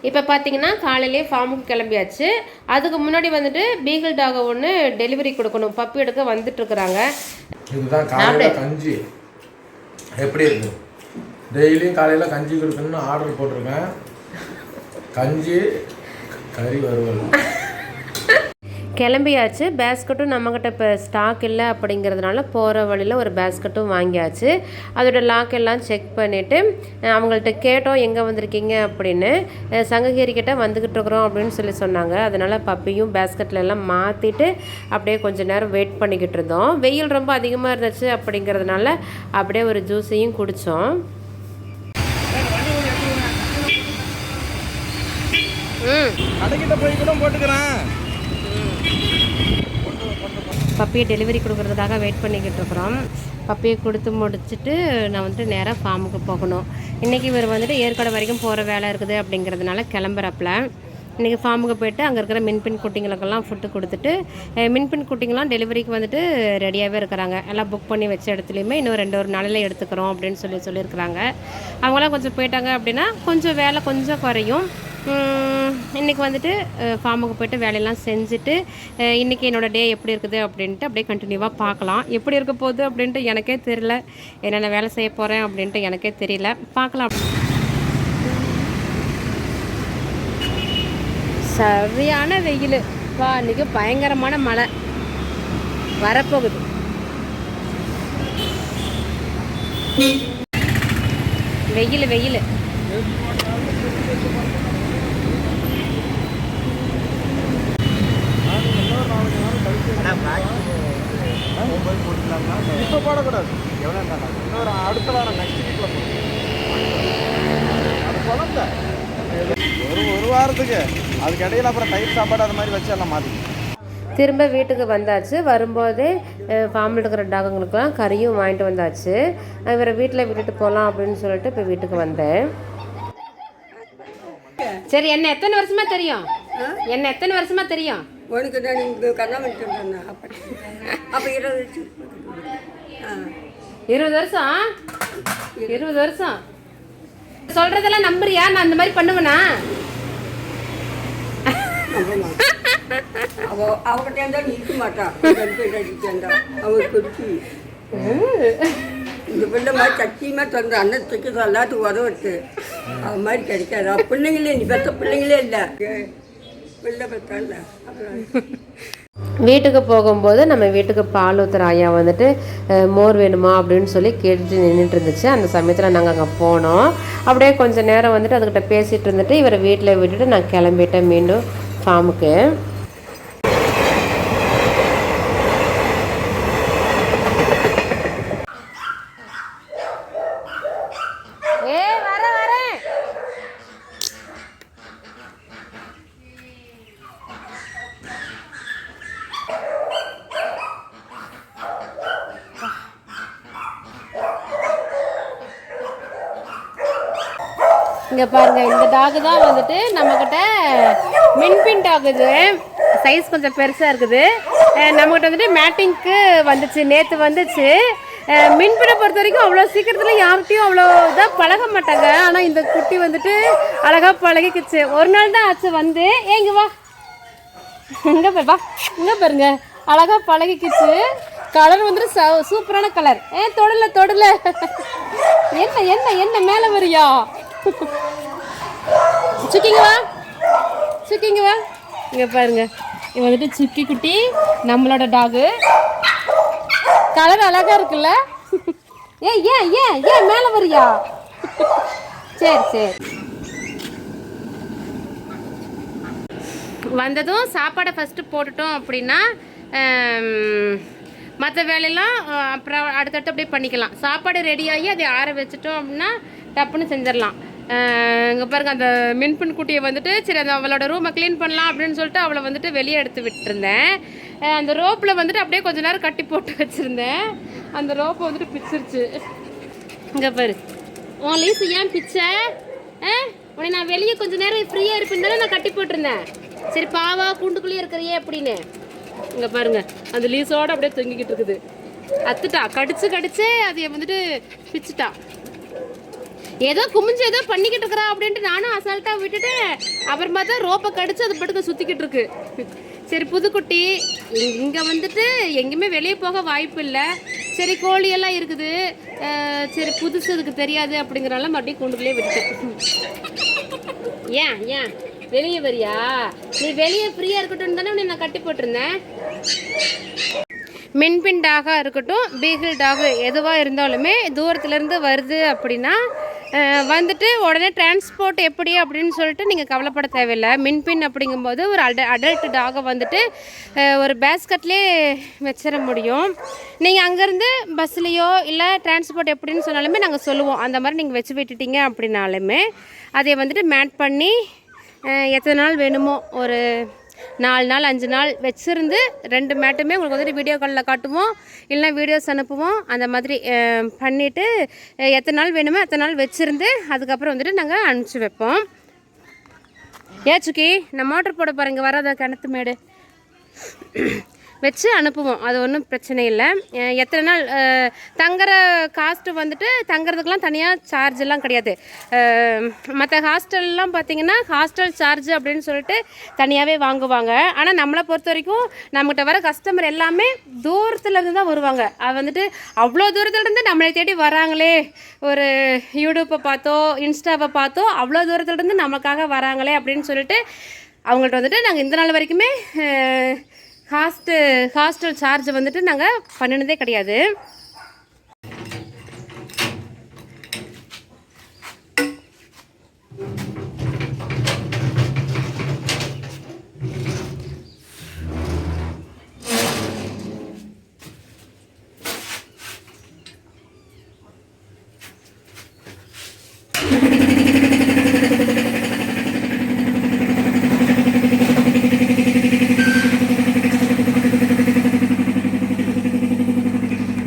இப்போ பார்த்தீங்கன்னா காலையிலேயே ஃபார்முக்கு கிளம்பியாச்சு. அதுக்கு முன்னாடி வந்துட்டு பீகிள் டாகை ஒன்று டெலிவரி கொடுக்கணும், பப்பி எடுக்க வந்துட்டுருக்குறாங்க. இதுதான் காலையில் கஞ்சி எப்படி இருக்கு. டெய்லியும் காலையில் கஞ்சி கொடுக்கணும்னு ஆர்டர் போட்டிருக்கேன். கஞ்சி கறி வறுவல். கிளம்பியாச்சு. பேஸ்கட்டும் நம்மக்கிட்ட இப்போ ஸ்டாக் இல்லை அப்படிங்கிறதுனால போகிற வழியில் ஒரு பேஸ்கட்டும் வாங்கியாச்சு. அதோட லாக் எல்லாம் செக் பண்ணிவிட்டு அவங்கள்ட்ட கேட்டோம் எங்கே வந்திருக்கீங்க அப்படின்னு. சங்ககிரி கிட்ட வந்துக்கிட்டு இருக்கிறோம் அப்படின்னு சொன்னாங்க. அதனால் பப்பியும் பேஸ்கெட்டில் எல்லாம் மாற்றிட்டு அப்படியே கொஞ்சம் நேரம் வெயிட் பண்ணிக்கிட்டு இருந்தோம். வெயில் ரொம்ப அதிகமாக இருந்துச்சு அப்படிங்கிறதுனால அப்படியே ஒரு ஜூஸையும் குடித்தோம். கடைக்கிட்ட போய் கூட போட்டுக்கிறேன். பப்பியை டெலிவரி கொடுக்குறதுக்காக வெயிட் பண்ணிக்கிட்டு இருக்கிறோம். பப்பியை கொடுத்து முடிச்சுட்டு நான் வந்துட்டு நேராக ஃபார்முக்கு போகணும். இன்றைக்கி இவர் வந்துட்டு ஏற்காடு வரைக்கும் போகிற வேலை இருக்குது அப்படிங்கிறதுனால கிளம்புறப்பில் இன்றைக்கி ஃபார்முக்கு போய்ட்டு அங்கே இருக்கிற மின்பின் குட்டிங்களுக்கெல்லாம் ஃபுட்டு கொடுத்துட்டு மின்பின் குட்டிங்கெலாம் டெலிவரிக்கு வந்துட்டு ரெடியாகவே இருக்கிறாங்க. எல்லாம் புக் பண்ணி வச்ச இடத்துலையுமே இன்னும் 2 நாளில் எடுத்துக்கிறோம் அப்படின்னு சொல்லியிருக்கிறாங்க. அவங்களாம் கொஞ்சம் போயிட்டாங்க அப்படின்னா கொஞ்சம் வேலை கொஞ்சம் குறையும். இன்றைக்கி வந்துட்டு ஃபார்முக்கு போய்ட்டு வேலையெல்லாம் செஞ்சுட்டு இன்றைக்கி என்னோடய டே எப்படி இருக்குது அப்படின்ட்டு அப்படியே கண்டினியூவாக பார்க்கலாம். எப்படி இருக்க போகுது அப்படின்ட்டு எனக்கே தெரியல. என்னென்ன வேலை செய்ய போகிறேன் அப்படின்ட்டு எனக்கே தெரியல. பார்க்கலாம். சரியான வெயில் வா. இன்றைக்கி பயங்கரமான மழை வரப்போகுது. வெயில் வெயில் இப்போ போடக்கூடாது. எவ்வளோ அடுத்த வாரம் நெக்ஸ்ட் வீக்கில் அது குழந்தை ஒரு வாரத்துக்கு அதுக்கு இடையில அப்புறம் தயிர் சாப்பாடு அது மாதிரி வச்சு எல்லாம் மாற்றி திரும்ப வீட்டுக்கு வந்தாச்சு. வரும்போதே ஃபார்மில் இருக்கிற டாகுங்களுக்கெல்லாம் கறியும் வாங்கிட்டு வந்தாச்சு. இவரை வீட்டில் விட்டுட்டு போகலாம் அப்படின்னு சொல்லிட்டு இப்போ வீட்டுக்கு வந்தேன். சரி, என்ன எத்தனை வருஷமா தெரியும்? என்ன எத்தனை வருஷமா தெரியும் உனக்கு? தான் நீங்கள் கண்ணாமணி சொன்னேன். அப்போ 20 வருஷம். 20 வருஷம் சொல்கிறதெல்லாம் நம்புறியா? நான் அந்த மாதிரி பண்ணுவேனா? அவகிட்ட இருந்தால் நிற்க மாட்டான். அவங்க கொடுத்து இந்த பிள்ளை மாதிரி சத்தியமாக தந்த அன்னத்துக்கு எல்லாத்துக்கும் உதவுட்டு அது மாதிரி கிடைக்காது. பிள்ளைங்களே நீ பெற்ற பிள்ளைங்களே இல்லை. பிள்ளை பெற்றால வீட்டுக்கு போகும்போது நம்ம வீட்டுக்கு பால் ஊற்றுற ஐயா வந்துட்டு மோர் வேணுமா அப்படின்னு சொல்லி கேட்டுட்டு நின்றுட்டு இருந்துச்சு. அந்த சமயத்தில் நாங்கள் அங்கே போனோம். அப்படியே கொஞ்சம் நேரம் வந்துட்டு அதுக்கிட்ட பேசிகிட்டு இருந்துட்டு இவரை வீட்டில் விட்டுட்டு நான் கிளம்பிட்டேன் மீண்டும் ஃபார்முக்கு. இங்கே பாருங்கள், இந்த டாகு தான் வந்துட்டு நம்மக்கிட்ட மின்பின் டாக். இது சைஸ் கொஞ்சம் பெருசாக இருக்குது. நம்மக்கிட்ட வந்துட்டு மேட்டிங்க்கு வந்துச்சு, நேற்று வந்துச்சு. மின்பினை பொறுத்த வரைக்கும் அவ்வளோ சீக்கிரத்தில் யார்கிட்டையும் அவ்வளோ இதாக பழக மாட்டாங்க. ஆனால் இந்த குட்டி வந்துட்டு அழகாக பழகிக்குச்சு. ஒரு நாள் தான் ஆச்சு வந்து. இங்கே வா, இங்கே வா, இங்கே பாருங்க, அழகாக பழகிக்குச்சு. கலர் வந்துட்டு சூப்பரான கலர். தொடல தொடல என்ன என்ன என்ன மேலே வரியா? சுக்கிங்க வா, சுக்கிங்க வா. இங்கே பாருங்க, இது வந்துட்டு சுக்கி குட்டி, நம்மளோட டாகு. கலர் அழகா இருக்குல்ல? ஏன் ஏன் ஏன் ஏன் மேலே வரியா? சரி சரி. வந்ததும் சாப்பாடை ஃபஸ்ட்டு போட்டுட்டோம் அப்படின்னா மற்ற வேலையெல்லாம் அப்புறம் அடுத்தடுத்து அப்படியே பண்ணிக்கலாம். சாப்பாடு ரெடியாகி அதை ஆற வச்சுட்டோம் அப்படின்னா டப்புன்னு செஞ்சிடலாம். இங்கே பாருங்கள், அந்த மின்பின் குட்டியை வந்துட்டு சரி அந்த அவளோட ரூமை க்ளீன் பண்ணலாம் அப்படின்னு சொல்லிட்டு அவளை வந்துட்டு வெளியே எடுத்து விட்டுருந்தேன். அந்த ரோப்பில் வந்துட்டு அப்படியே கொஞ்சம் நேரம் கட்டி போட்டு வச்சுருந்தேன். அந்த ரோப்பை வந்துட்டு பிச்சிருச்சு. இங்கே பாரு, உன் லீஸு ஏன் பிச்சை? உன்னை நான் வெளியே கொஞ்சம் நேரம் ஃப்ரீயாக இருப்பேன் நான் கட்டி போட்டிருந்தேன். சரி பாவா கூண்டுக்குள்ளேயே இருக்கிறியே அப்படின்னு. இங்கே பாருங்கள், அந்த லீஸோடு அப்படியே தொங்கிக்கிட்டு இருக்குது. அத்துட்டா, கடிச்சு கடிச்சே அதை வந்துட்டு பிச்சுட்டா. ஏதோ குமிஞ்சு ஏதோ பண்ணிக்கிட்டு இருக்கிறா அப்படின்ட்டு நானும் அசால்ட்டாக விட்டுட்டு அப்புறமா தான் ரோப்பை கடிச்சு அது பட்டுக்க சுற்றிக்கிட்டு இருக்கு. சரி புதுக்குட்டி இங்கே வந்துட்டு எங்கேயுமே வெளியே போக வாய்ப்பு இல்லை. சரி கோழியெல்லாம் இருக்குது, சரி புதுசு இதுக்கு தெரியாது அப்படிங்கிறனால மறுபடியும் கூண்டுக்குள்ளே விட்டுட்டேன். ஏன் வெளியே வரியா? நீ வெளியே ஃப்ரீயாக இருக்கட்டும் தானே உன்னை நான் கட்டி போட்டிருந்தேன். மின்பின் டாகாக இருக்கட்டும், பீகிள் டாகு எதுவாக இருந்தாலுமே தூரத்துலேருந்து வருது அப்படின்னா வந்துட்டு உடனே டிரான்ஸ்போர்ட் எப்படி அப்படின்னு சொல்லிட்டு நீங்கள் கவலைப்பட தேவையில்லை. மின்பின் அப்படிங்கும்போது ஒரு அடல்ட் டாகை வந்துட்டு ஒரு பேஸ்கட்லேயே வச்சிட முடியும். நீங்கள் அங்கேருந்து பஸ்லேயோ இல்லை டிரான்ஸ்போர்ட் எப்படின்னு சொன்னாலுமே நாங்கள் சொல்லுவோம். அந்த மாதிரி நீங்கள் வச்சு விட்டுட்டீங்க அப்படின்னாலுமே அதை வந்துட்டு மேட் பண்ணி எத்தனை நாள் வேணுமோ ஒரு 4 நாள் 5 நாள் வச்சுருந்து 2 மேட்டுமே உங்களுக்கு வந்துட்டு வீடியோ காலில் காட்டுவோம், இல்லைனா வீடியோஸ் அனுப்புவோம். அந்த மாதிரி பண்ணிவிட்டு எத்தனை நாள் வேணுமோ அத்தனை நாள் வச்சுருந்து அதுக்கப்புறம் வந்துட்டு நாங்கள் அனுப்பிச்சி வைப்போம். சுக்கி நான் மோட்டர் போட போகிறேங்க வராத கிணத்து மேடு வச்சு அனுப்புவோம். அது ஒன்றும் பிரச்சனை இல்லை. எத்தனை நாள் தங்குற காஸ்ட்டு வந்துட்டு தங்குறதுக்கெலாம் தனியாக சார்ஜ் எல்லாம் கிடையாது. மற்ற ஹாஸ்டல்லாம் பார்த்திங்கன்னா ஹாஸ்டல் சார்ஜ் அப்படின்னு சொல்லிட்டு தனியாகவே வாங்குவாங்க. ஆனால் நம்மளை பொறுத்த வரைக்கும் நம்மகிட்ட வர கஸ்டமர் எல்லாமே தூரத்துலேருந்து தான் வருவாங்க. அது வந்துட்டு அவ்வளோ தூரத்துலேருந்து நம்மளை தேடி வராங்களே, ஒரு யூடியூப்பை பார்த்தோ இன்ஸ்டாவை பார்த்தோ அவ்வளோ தூரத்துலேருந்து நமக்காக வராங்களே அப்படின்னு சொல்லிட்டு அவங்கள்ட்ட வந்துட்டு நாங்கள் இந்த நாள் வரைக்குமே ஹாஸ்டல் சார்ஜ் வந்துட்டு நாங்கள் பண்ணினதே கிடையாது.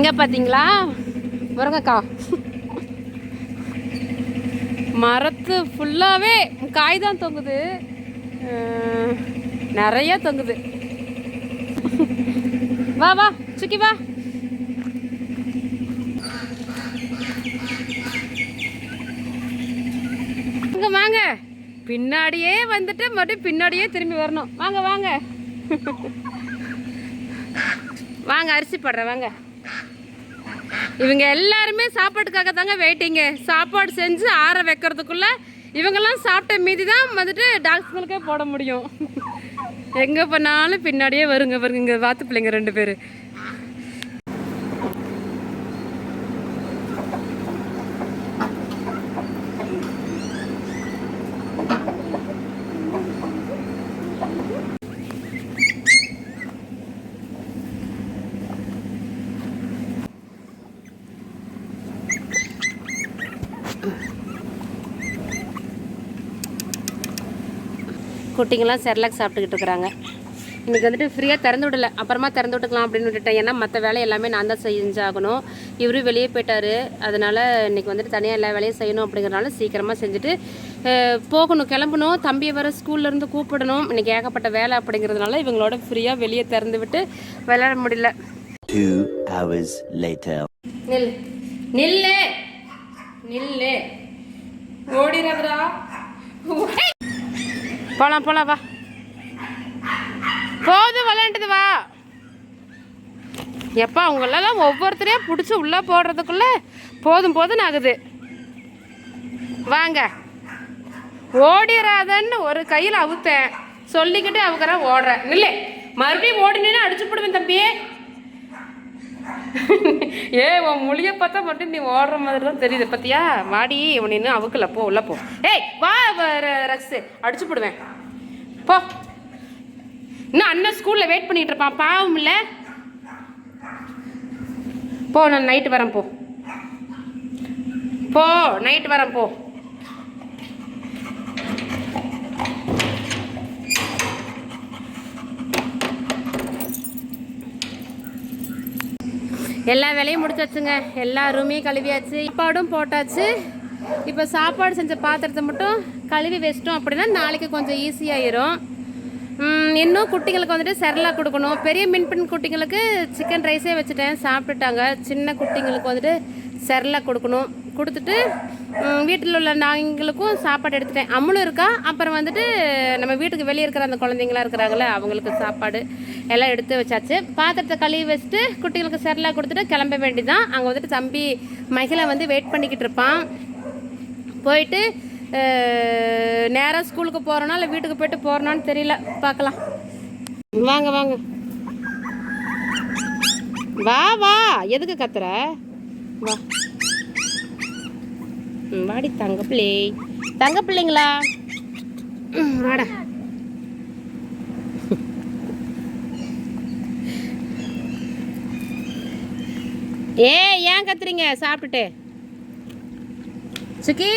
இங்கே பார்த்தீங்களா முருங்கைக்காய் மரத்து ஃபுல்லாகவே காய் தான் தொங்குது, நிறைய தொங்குது. வா வா சுக்கி வா. இங்கே வாங்க, பின்னாடியே வந்துட்டு மறுபடியும் பின்னாடியே திரும்பி வரணும். வாங்க வாங்க வாங்க அரிசி போடுறேன் வாங்க. இவங்க எல்லாருமே சாப்பாட்டுக்காக தாங்க வெயிட்டிங்க. சாப்பாடு செஞ்சு ஆற வைக்கிறதுக்குள்ளே இவங்கெல்லாம் சாப்பிட்ட மீதி தான் வந்துட்டு டாக்ஸ்களுக்கே போட முடியும். எங்கே பண்ணாலும் பின்னாடியே வருங்க பாருங்க. இங்கே வாத்து பிள்ளைங்க 2 பேர். குட்டிங்கெல்லாம் செர்லாக் சாப்பிட்டுக்கிட்டு இருக்கிறாங்க. இன்றைக்கி வந்துட்டு ஃப்ரீயாக திறந்து விடலை, அப்புறமா திறந்து விட்டுக்கலாம் அப்படின்னு விட்டுட்டேன். ஏன்னா மற்ற வேலை எல்லாமே நான் தான் செஞ்சாகணும். இவரும் வெளியே போயிட்டார். அதனால் இன்றைக்கி வந்துட்டு தனியாக எல்லா வேலையும் செய்யணும் அப்படிங்கிறனால சீக்கிரமாக செஞ்சுட்டு போகணும், கிளம்பணும். தம்பியை வர ஸ்கூல்லேருந்து கூப்பிடணும். இன்றைக்கி ஏகப்பட்ட வேலை அப்படிங்கிறதுனால இவங்களோட ஃப்ரீயாக வெளியே திறந்து விட்டு விளையாட முடியல. 2 hours later. நில்லு நில்லு ஓடிறதுடா. போகலாம் போகலாம் வா, போதும் விளையாண்டது வா. எப்பா அவங்களெல்லாம் ஒவ்வொருத்தரையும் பிடிச்சி உள்ளே போடுறதுக்குள்ளே போதும் போதும் ஆகுது. வாங்க ஓடிடாதன்னு ஒரு கையில் அவுத்தேன், சொல்லிக்கிட்டு அவுக்கிற ஓடுறேன். இல்லை மறுபடியும் ஓடினேன்னு அடிச்சு போடுவேன் தம்பியே. உன் மொழியை பார்த்தா மட்டும் நீ ஓடுற மாதிரி தான் தெரியுது பார்த்தியா. வாடி உன் இன்னும் அவுக்கல, போ உள்ள போ. வா ரக்ஸு, அடிச்சு போடுவேன் போ. இன்னும் அண்ணன் ஸ்கூலில் வெயிட் பண்ணிகிட்டு இருப்பான், பாவம் இல்லை. போ நான் நைட்டு வரேன், போ போ நைட்டு வரேன் போ. எல்லா வேலையும் முடிச்சாச்சுங்க. எல்லா ரூமையும் கழுவியாச்சு, சாப்பாடும் போட்டாச்சு. இப்போ சாப்பாடு செஞ்ச பாத்திரத்தை மட்டும் கழுவி வச்சிட்டோம் அப்படின்னா நாளைக்கு கொஞ்சம் ஈஸியாகிடும். இன்னும் குட்டிங்களுக்கு வந்துட்டு செர்லாக் கொடுக்கணும். பெரிய மின்பெண் குட்டிங்களுக்கு சிக்கன் ரைஸே வச்சுட்டேன், சாப்பிட்டுட்டாங்க. சின்ன குட்டிங்களுக்கு வந்துட்டு செர்லாக் கொடுக்கணும். கொடுத்துட்டு வீட்டில் உள்ள நாங்களுக்கும் சாப்பாடு எடுத்துட்டேன். அம்முளும் இருக்கா. அப்புறம் வந்துட்டு நம்ம வீட்டுக்கு வெளியே இருக்கிற அந்த குழந்தைங்களாம் இருக்கிறாங்களே அவங்களுக்கு சாப்பாடு எல்லாம் எடுத்து வச்சாச்சு. பாத்திரத்தை கழுவி வச்சுட்டு குட்டிகளுக்கு செரலாக கொடுத்துட்டு கிளம்ப வேண்டியதான். அங்கே வந்துட்டு தம்பி மகிழை வந்து வெயிட் பண்ணிக்கிட்டு இருப்பான். போயிட்டு நேராக ஸ்கூலுக்கு போகிறோன்னா இல்லை வீட்டுக்கு போயிட்டு போகிறோன்னான்னு தெரியல, பார்க்கலாம். வாங்க வாங்க, வா வா, எதுக்கு கத்துற? வா வாடி தங்க பிள்ளை, தங்க பிள்ளைங்களா, வாடா. ஏன் கத்துறீங்க? சாப்பிட்டுட்டு சுக்கி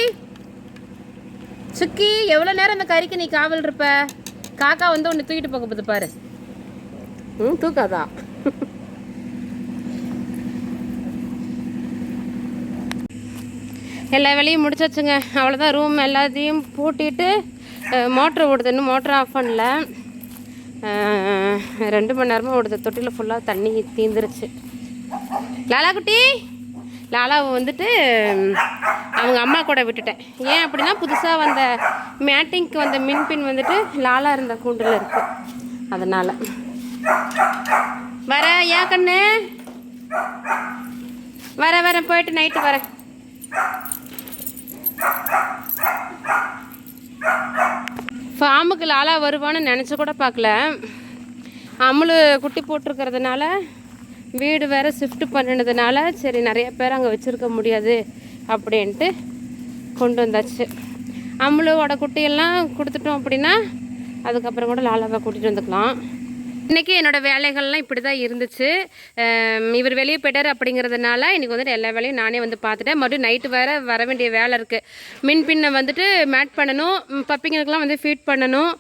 சுக்கி, எவ்வளோ நேரம் அந்த கறிக்கு நீ காவல் இருப்ப? காக்கா வந்து ஒன்று தூக்கிட்டு போக போகுது பாரு. தூக்காதா? எல்லா வேலையும் முடிச்சாச்சுங்க. அவ்வளோதான். ரூம் எல்லாத்தையும் பூட்டிட்டு மோட்ரு ஓடுது. இன்னும் மோட்ரு ஆஃப் பண்ணல. 2 மணி நேரமாக ஓடுது. தொட்டியில் ஃபுல்லாக தண்ணி தீந்துருச்சு. லாலா குட்டி, லாலாவை வந்துட்டு அவங்க அம்மா கூட விட்டுட்டேன். ஏன் அப்படின்னா புதுசாக வந்த மேட்டிங்க்கு வந்த மின்பின் வந்துட்டு லாலா இருந்த கூண்டில் இருக்குது. அதனால் வர. ஏன் கண்ணு? வரேன், போயிட்டு நைட்டு வரேன். ஃபார்முக்கு லாலா வருவான்னு நினச்சி கூட பார்க்கல. அம்முளு குட்டி போட்டிருக்கிறதுனால வீடு வேறு ஷிஃப்ட் பண்ணினதுனால சரி நிறைய பேர் அங்கே வச்சுருக்க முடியாது அப்படின்ட்டு கொண்டு வந்தாச்சு. அம்முளோட குட்டியெல்லாம் கொடுத்துட்டோம் அப்படின்னா அதுக்கப்புறம் கூட லாலாவை கூட்டிகிட்டு வந்துக்கலாம். இன்றைக்கி என்னோடய வேலைகள்லாம் இப்படி தான் இருந்துச்சு. இவர் வெளியே போய்ட்டார் அப்படிங்கிறதுனால இன்றைக்கி வந்துட்டு எல்லா வேலையும் நானே வந்து பார்த்துட்டேன். மறுபடியும் நைட்டு வேறு வர வேண்டிய வேலை இருக்குது. மின் பின்னை வந்துட்டு மேட் பண்ணணும், பப்பிங்களுக்கெல்லாம் வந்து ஃபீட் பண்ணணும்.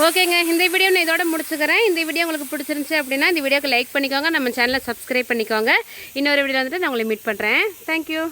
ஓகேங்க, இந்த வீடியோ நான் இதோட முடிச்சுக்கிறேன். இந்த வீடியோ உங்களுக்கு பிடிச்சிருந்துச்சு அப்படின்னா இந்த வீடியோக்கு லைக் பண்ணிக்கோங்க, நம்ம சேனலை சப்ஸ்கிரைப் பண்ணிக்கோங்க. இன்னொரு வீடியோ வந்துட்டு நான் உங்களை மீட் பண்ணுறேன். தேங்க்யூ.